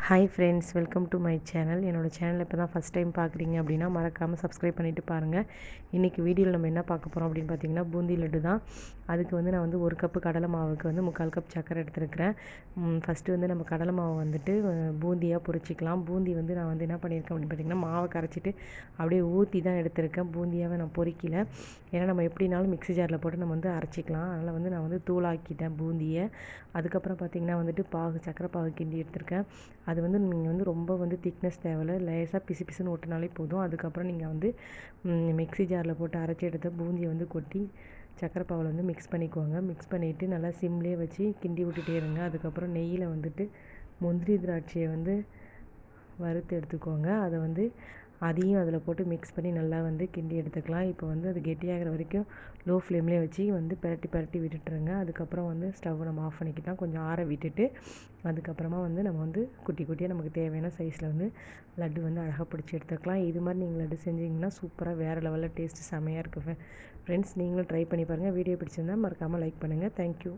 Hi friends, welcome to my channel. என்னோடய channel இப்போ தான் ஃபஸ்ட் டைம் பார்க்குறீங்க அப்படின்னா மறக்காமல் சப்ஸ்கிரைப் பண்ணிவிட்டு பாருங்கள். இன்றைக்கி வீடியோவில் நம்ம என்ன பார்க்க போகிறோம் அப்படின்னு பார்த்தீங்கன்னா, பூந்தி லட்டு தான். அதுக்கு வந்து நான் வந்து 1 கப்பு கடலை மாவுக்கு வந்து 3/4 கப் சர்க்கரை எடுத்துருக்கிறேன். ஃபஸ்ட்டு வந்து நம்ம கடலை மாவு வந்துட்டு பூந்தியாக பொரிச்சிக்கலாம். பூந்தி வந்து நான் வந்து என்ன பண்ணியிருக்கேன் அப்படின்னு பார்த்தீங்கன்னா, மாவை கரைச்சிட்டு அப்படியே ஊற்றி தான் எடுத்திருக்கேன். பூந்தியாகவே நான் பொரிக்கல. ஏன்னா நம்ம எப்படினாலும் மிக்ஸி ஜாரில் போட்டு நம்ம வந்து அரைச்சிக்கலாம். அதனால் வந்து நான் வந்து தூளாக்கிட்டேன் பூந்தியை. அதுக்கப்புறம் பார்த்திங்கன்னா வந்துட்டு சர்க்கரை பாகு கிண்டி எடுத்திருக்கேன். அது வந்து நீங்கள் வந்து ரொம்ப வந்து திக்னஸ் தேவையில்ல, லேசாக பிசு பிசுன்னு ஓட்டினாலே போதும். அதுக்கப்புறம் நீங்கள் வந்து மிக்ஸி ஜாரில் போட்டு அரைச்சி எடுத்த பூந்தியை வந்து கொட்டி சர்க்கரை பாவில் வந்து மிக்ஸ் பண்ணிக்கோங்க. மிக்ஸ் பண்ணிவிட்டு நல்லா சிம்லேயே வச்சு கிண்டி விட்டுட்டே இருங்க. அதுக்கப்புறம் நெய்யில் வந்துட்டு முந்திரி திராட்சையை வந்து வறுத்து எடுத்துக்கோங்க. அதை வந்து அதையும் அதில் போட்டு மிக்ஸ் பண்ணி நல்லா வந்து கிண்டி எடுத்துக்கலாம். இப்போ வந்து அது கெட்டியாகிற வரைக்கும் லோ ஃப்ளேம்லேயே வச்சு வந்து பரட்டி விட்டுட்டுருங்க. அதுக்கப்புறம் வந்து ஸ்டவ் நம்ம ஆஃப் பண்ணிக்கிட்டால் கொஞ்சம் ஆற விட்டுட்டு அதுக்கப்புறமா வந்து நம்ம வந்து குட்டி குட்டியாக நமக்கு தேவையான சைஸில் வந்து லட்டு வந்து அழகாக பிடிச்சி எடுத்துக்கலாம். இது மாதிரி நீங்கள் லட்டு செஞ்சிங்கன்னா சூப்பராக வேறு லெவலில் டேஸ்ட்டு செமையாக இருக்குது ஃப்ரெண்ட்ஸ். நீங்களும் ட்ரை பண்ணி பாருங்கள். வீடியோ பிடிச்சிருந்தால் மறக்காமல் லைக் பண்ணுங்கள். தேங்க்யூ.